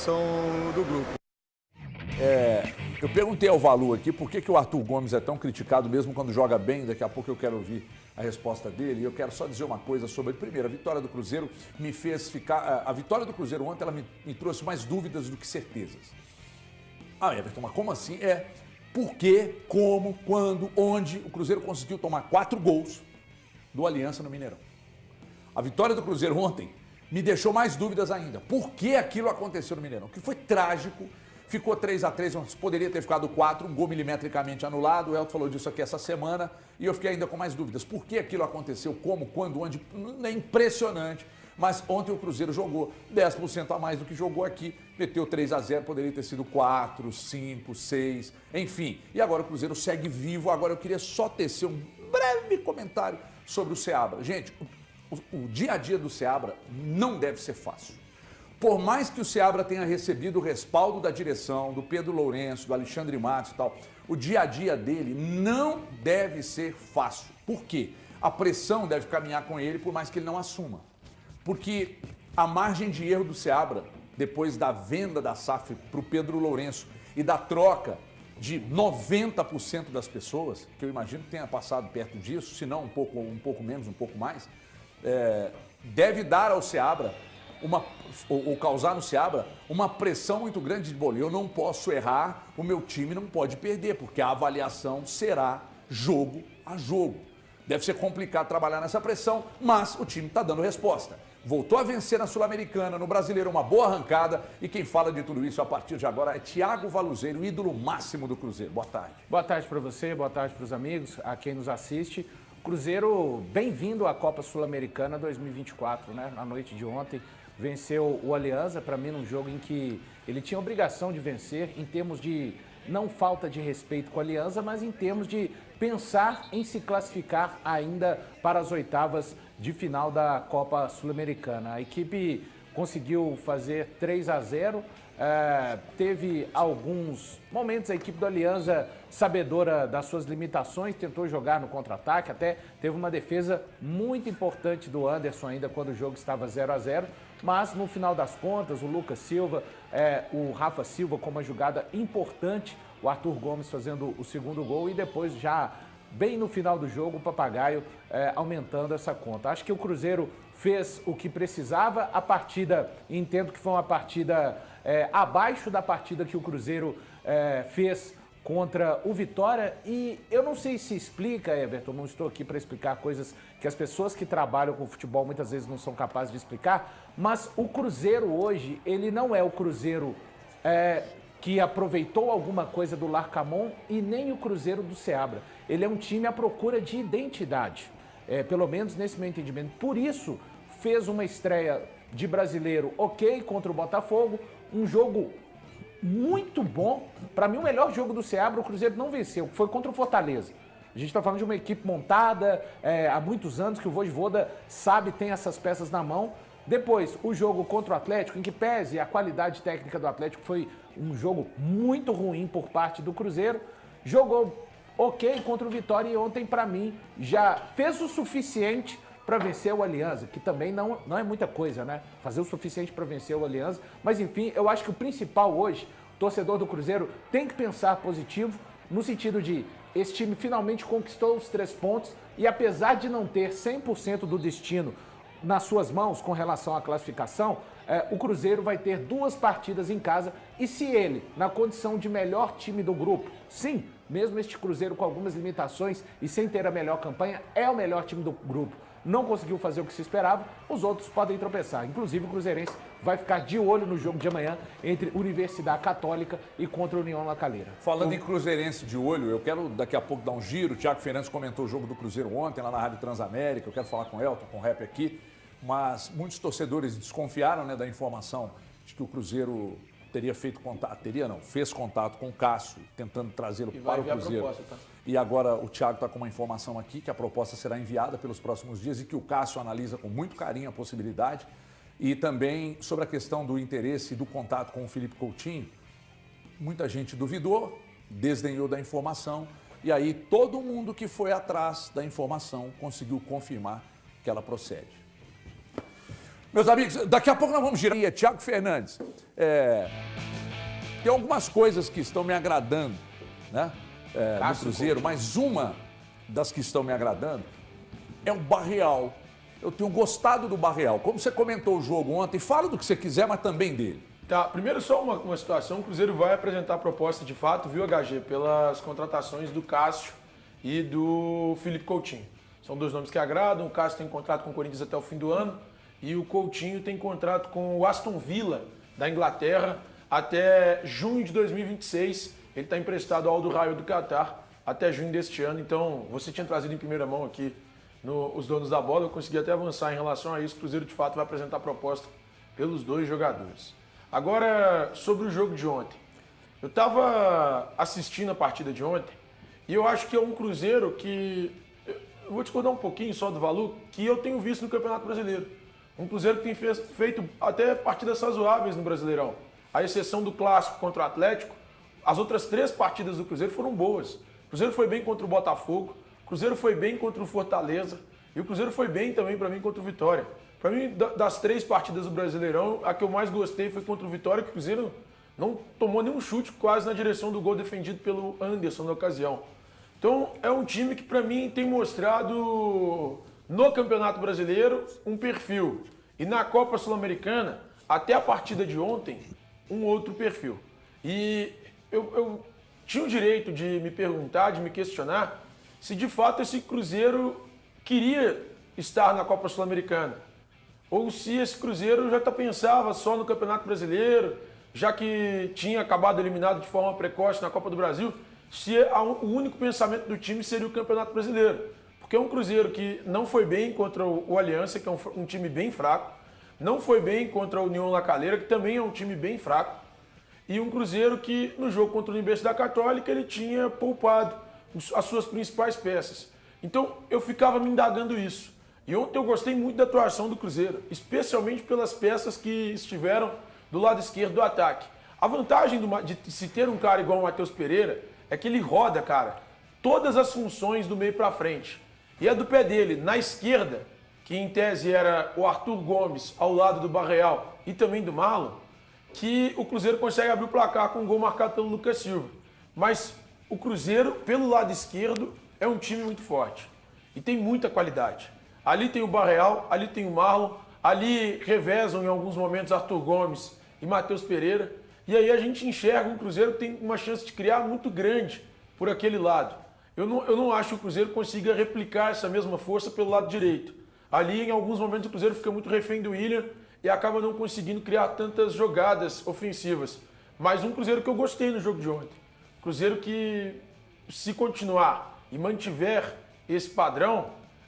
classificação do grupo. Eu perguntei ao Valu aqui por que o Arthur Gomes é tão criticado mesmo quando joga bem. Daqui a pouco eu quero ouvir a resposta dele. E eu quero só dizer uma coisa sobre, primeiro, a vitória do Cruzeiro me fez ficar... A vitória do Cruzeiro ontem, ela me trouxe mais dúvidas do que certezas. Ah, Everton, mas como assim? Por quê, como, quando, onde o Cruzeiro conseguiu tomar 4 gols do Aliança no Mineirão? A vitória do Cruzeiro ontem me deixou mais dúvidas ainda. Por que aquilo aconteceu no Mineirão? Que foi trágico. Ficou 3-3, poderia ter ficado 4, um gol milimetricamente anulado. O Elton falou disso aqui essa semana e eu fiquei ainda com mais dúvidas. Por que aquilo aconteceu? Como, quando, onde? É impressionante. Mas ontem o Cruzeiro jogou 10% a mais do que jogou aqui. Meteu 3-0, poderia ter sido 4, 5, 6, enfim. E agora o Cruzeiro segue vivo. Agora eu queria só tecer um breve comentário sobre o Seabra. Gente, o dia a dia do Seabra não deve ser fácil. Por mais que o Seabra tenha recebido o respaldo da direção, do Pedro Lourenço, do Alexandre Matos e tal, o dia a dia dele não deve ser fácil. Por quê? A pressão deve caminhar com ele, por mais que ele não assuma. Porque a margem de erro do Seabra, depois da venda da SAF para o Pedro Lourenço e da troca de 90% das pessoas, que eu imagino que tenha passado perto disso, se não um pouco menos, um pouco mais, deve dar ao Seabra ou causar no Seabra uma pressão muito grande de bola. Eu não posso errar, o meu time não pode perder, porque a avaliação será jogo a jogo. Deve ser complicado trabalhar nessa pressão, mas o time está dando resposta. Voltou a vencer na Sul-Americana, no Brasileiro, uma boa arrancada. E quem fala de tudo isso a partir de agora é Thiago Valuzeiro, ídolo máximo do Cruzeiro. Boa tarde. Boa tarde para você, boa tarde para os amigos, a quem nos assiste. Cruzeiro, bem-vindo à Copa Sul-Americana 2024, né? Na noite de ontem, venceu o Alianza, para mim, num jogo em que ele tinha obrigação de vencer, em termos de não falta de respeito com a Alianza, mas em termos de pensar em se classificar ainda para as oitavas de final da Copa Sul-Americana. A equipe conseguiu fazer 3-0, teve alguns momentos a equipe do Alianza sabedora das suas limitações, tentou jogar no contra-ataque, até teve uma defesa muito importante do Anderson ainda quando o jogo estava 0-0, mas no final das contas o Lucas Silva, o Rafa Silva com uma jogada importante, o Arthur Gomes fazendo o segundo gol e depois já bem no final do jogo o Papagaio aumentando essa conta. Acho que o Cruzeiro fez o que precisava, a partida, entendo que foi uma partida abaixo da partida que o Cruzeiro fez contra o Vitória e eu não sei se explica, Everton, não estou aqui para explicar coisas que as pessoas que trabalham com futebol muitas vezes não são capazes de explicar, mas o Cruzeiro hoje, ele não é o Cruzeiro que aproveitou alguma coisa do Larcamon e nem o Cruzeiro do Seabra. Ele é um time à procura de identidade, pelo menos nesse meu entendimento. Por isso, fez uma estreia de brasileiro ok contra o Botafogo, um jogo muito bom. Para mim, o melhor jogo do Seabra, o Cruzeiro não venceu, foi contra o Fortaleza. A gente está falando de uma equipe montada há muitos anos, que o Vojvoda sabe, tem essas peças na mão. Depois, o jogo contra o Atlético, em que pese a qualidade técnica do Atlético, foi um jogo muito ruim por parte do Cruzeiro. Jogou ok contra o Vitória e ontem, para mim, já fez o suficiente para vencer o Alianza, que também não é muita coisa, né? Fazer o suficiente para vencer o Alianza. Mas, enfim, eu acho que o principal hoje, o torcedor do Cruzeiro tem que pensar positivo, no sentido de esse time finalmente conquistou os 3 pontos e, apesar de não ter 100% do destino nas suas mãos com relação à classificação, o Cruzeiro vai ter 2 partidas em casa e se ele, na condição de melhor time do grupo, sim, mesmo este Cruzeiro com algumas limitações e sem ter a melhor campanha, é o melhor time do grupo, não conseguiu fazer o que se esperava, os outros podem tropeçar. Inclusive o Cruzeirense vai ficar de olho no jogo de amanhã entre Universidade Católica e contra a União La Calera. Falando em Cruzeirense de olho, eu quero daqui a pouco dar um giro. O Thiago Fernandes comentou o jogo do Cruzeiro ontem lá na Rádio Transamérica. Eu quero falar com o Elton, com o Rap aqui. Mas muitos torcedores desconfiaram, né, da informação de que o Cruzeiro teria feito contato, fez contato com o Cássio, tentando trazê-lo para o Cruzeiro. Tá? E agora o Thiago está com uma informação aqui que a proposta será enviada pelos próximos dias e que o Cássio analisa com muito carinho a possibilidade. E também sobre a questão do interesse e do contato com o Felipe Coutinho. Muita gente duvidou, desdenhou da informação e aí todo mundo que foi atrás da informação conseguiu confirmar que ela procede. Meus amigos, daqui a pouco nós vamos girar. Thiago Fernandes, tem algumas coisas que estão me agradando, né? No Cruzeiro, mas uma das que estão me agradando é o Barreal. Eu tenho gostado do Barreal. Como você comentou o jogo ontem, fala do que você quiser, mas também dele. Tá, primeiro só uma situação, o Cruzeiro vai apresentar a proposta de fato, viu, HG, pelas contratações do Cássio e do Felipe Coutinho. São dois nomes que agradam, o Cássio tem contrato com o Corinthians até o fim do ano e o Coutinho tem contrato com o Aston Villa da Inglaterra até junho de 2026. Ele está emprestado ao Al Raio do Catar até junho deste ano, então você tinha trazido em primeira mão aqui os donos da bola, eu consegui até avançar em relação a isso, o Cruzeiro de fato vai apresentar a proposta pelos dois jogadores. Agora, sobre o jogo de ontem. Eu estava assistindo a partida de ontem e eu acho que é um Cruzeiro que... Eu vou discordar um pouquinho só do Valu, que eu tenho visto no Campeonato Brasileiro. Um Cruzeiro que tem feito até partidas razoáveis no Brasileirão. À exceção do Clássico contra o Atlético, as outras 3 partidas do Cruzeiro foram boas. O Cruzeiro foi bem contra o Botafogo, o Cruzeiro foi bem contra o Fortaleza e o Cruzeiro foi bem também para mim contra o Vitória. Para mim, das 3 partidas do Brasileirão, a que eu mais gostei foi contra o Vitória, que o Cruzeiro não tomou nenhum chute quase na direção do gol defendido pelo Anderson na ocasião. Então, é um time que para mim tem mostrado no Campeonato Brasileiro um perfil. E na Copa Sul-Americana, até a partida de ontem, um outro perfil. E eu tinha o direito de me perguntar, de me questionar, se de fato esse Cruzeiro queria estar na Copa Sul-Americana. Ou se esse Cruzeiro já pensava só no Campeonato Brasileiro, já que tinha acabado eliminado de forma precoce na Copa do Brasil, se o único pensamento do time seria o Campeonato Brasileiro. Porque é um Cruzeiro que não foi bem contra o Aliança, que é um time bem fraco, não foi bem contra a União La Calera, que também é um time bem fraco, e um Cruzeiro que no jogo contra a Universidade Católica ele tinha poupado as suas principais peças. Então eu ficava me indagando isso. E ontem eu gostei muito da atuação do Cruzeiro, especialmente pelas peças que estiveram do lado esquerdo do ataque. A vantagem de se ter um cara igual o Matheus Pereira é que ele roda, cara, todas as funções do meio para frente. E a do pé dele, na esquerda, que em tese era o Arthur Gomes ao lado do Barreal e também do Marlon, que o Cruzeiro consegue abrir o placar com um gol marcado pelo Lucas Silva. Mas o Cruzeiro, pelo lado esquerdo, é um time muito forte e tem muita qualidade. Ali tem o Barreal, ali tem o Marlon, ali revezam em alguns momentos Arthur Gomes e Matheus Pereira. E aí a gente enxerga um Cruzeiro que tem uma chance de criar muito grande por aquele lado. Eu não acho que o Cruzeiro consiga replicar essa mesma força pelo lado direito. Ali, em alguns momentos, o Cruzeiro fica muito refém do William e acaba não conseguindo criar tantas jogadas ofensivas. Mas um Cruzeiro que eu gostei no jogo de ontem. Cruzeiro que, se continuar e mantiver esse padrão,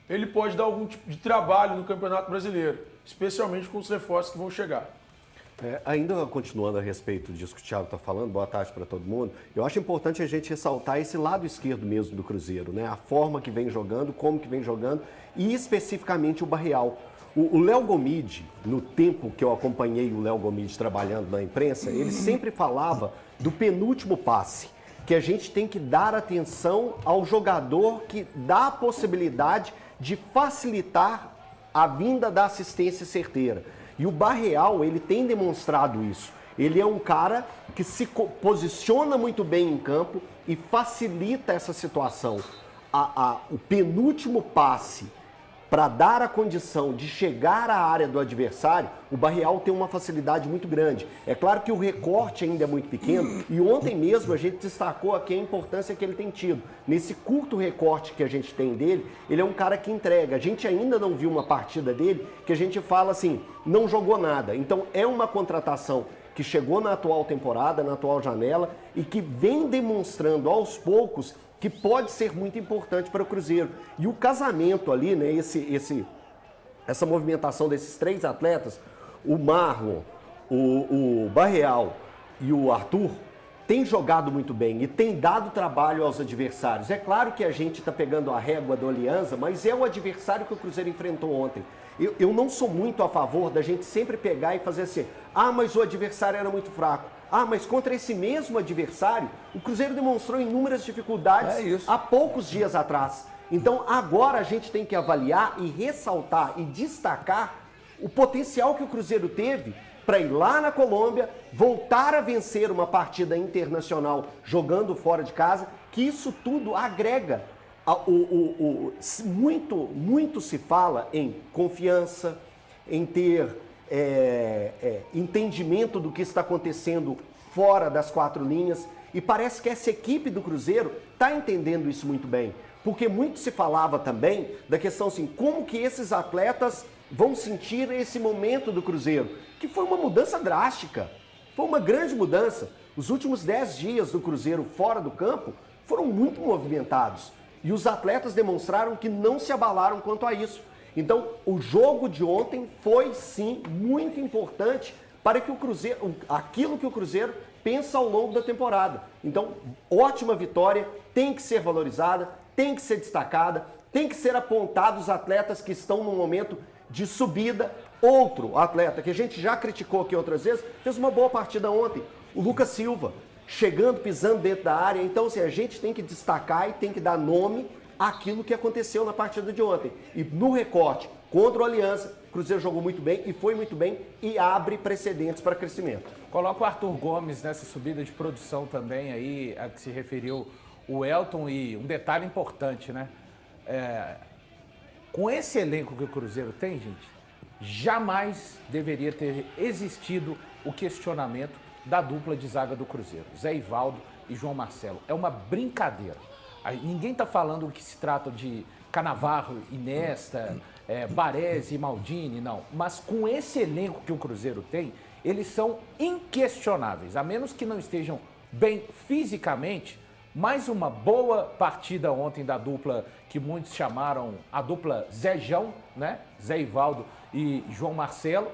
ele pode dar algum tipo de trabalho no Campeonato Brasileiro, especialmente com os reforços que vão chegar. Ainda continuando a respeito disso que o Thiago está falando, boa tarde para todo mundo, eu acho importante a gente ressaltar esse lado esquerdo mesmo do Cruzeiro, né? A forma que vem jogando, como que vem jogando e especificamente o Barreal. O Léo Gomide, no tempo que eu acompanhei o Léo Gomide trabalhando na imprensa, ele sempre falava do penúltimo passe, que a gente tem que dar atenção ao jogador que dá a possibilidade de facilitar a vinda da assistência certeira. E o Barreal, ele tem demonstrado isso. Ele é um cara que se posiciona muito bem em campo e facilita essa situação. O penúltimo passe para dar a condição de chegar à área do adversário, o Barreal tem uma facilidade muito grande. É claro que o recorte ainda é muito pequeno e ontem mesmo a gente destacou aqui a importância que ele tem tido. Nesse curto recorte que a gente tem dele, ele é um cara que entrega. A gente ainda não viu uma partida dele que a gente fala assim, não jogou nada. Então é uma contratação que chegou na atual temporada, na atual janela e que vem demonstrando aos poucos que pode ser muito importante para o Cruzeiro. E o casamento ali, né, essa movimentação desses 3 atletas, o Marlon, o Barreal e o Arthur, tem jogado muito bem e tem dado trabalho aos adversários. É claro que a gente está pegando a régua do Alianza, mas é o adversário que o Cruzeiro enfrentou ontem. Eu não sou muito a favor da gente sempre pegar e fazer assim, mas o adversário era muito fraco. Mas contra esse mesmo adversário, o Cruzeiro demonstrou inúmeras dificuldades há poucos dias atrás. Então agora a gente tem que avaliar e ressaltar e destacar o potencial que o Cruzeiro teve para ir lá na Colômbia, voltar a vencer uma partida internacional jogando fora de casa, que isso tudo agrega. Muito se fala em confiança, em ter entendimento do que está acontecendo fora das quatro linhas, e parece que essa equipe do Cruzeiro está entendendo isso muito bem, porque muito se falava também da questão assim, como que esses atletas vão sentir esse momento do Cruzeiro, que foi uma mudança drástica, foi uma grande mudança. Os últimos 10 dias do Cruzeiro fora do campo foram muito movimentados, e os atletas demonstraram que não se abalaram quanto a isso. Então, o jogo de ontem foi, sim, muito importante para que o Cruzeiro, aquilo que o Cruzeiro pensa ao longo da temporada. Então, ótima vitória, tem que ser valorizada, tem que ser destacada, tem que ser apontado os atletas que estão num momento de subida. Outro atleta que a gente já criticou aqui outras vezes, fez uma boa partida ontem, o Lucas Silva, chegando, pisando dentro da área. Então, assim, a gente tem que destacar e tem que dar nome àquilo que aconteceu na partida de ontem. E no recorte contra o Aliança, o Cruzeiro jogou muito bem e foi muito bem e abre precedentes para crescimento. Coloca o Arthur Gomes nessa subida de produção também aí, a que se referiu o Elton, e um detalhe importante, né? Com esse elenco que o Cruzeiro tem, gente, jamais deveria ter existido o questionamento da dupla de zaga do Cruzeiro, Zé Ivaldo e João Marcelo. É uma brincadeira. Ninguém está falando que se trata de Cannavaro e Nesta, Baresi e Maldini, não. Mas com esse elenco que o Cruzeiro tem, eles são inquestionáveis. A menos que não estejam bem fisicamente, mais uma boa partida ontem da dupla que muitos chamaram a dupla Zéjão, né? Zé Ivaldo e João Marcelo.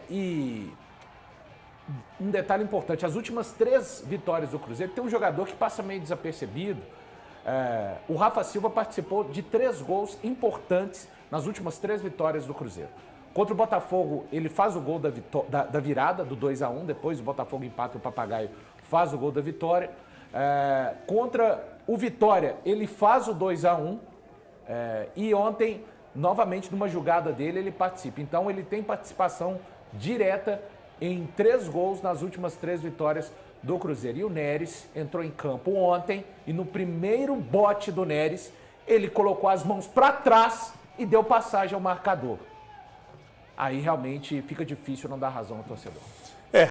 E um detalhe importante, as últimas 3 vitórias do Cruzeiro, tem um jogador que passa meio desapercebido. O Rafa Silva participou de 3 gols importantes nas últimas 3 vitórias do Cruzeiro. Contra o Botafogo, ele faz o gol da virada, do 2-1, depois o Botafogo empata e o Papagaio faz o gol da vitória. Contra o Vitória, ele faz o 2-1 e ontem, novamente, numa jogada dele, ele participa. Então, ele tem participação direta em 3 gols nas últimas 3 vitórias do Cruzeiro. E o Neres entrou em campo ontem e no primeiro bote do Neres, ele colocou as mãos para trás e deu passagem ao marcador. Aí realmente fica difícil não dar razão ao torcedor.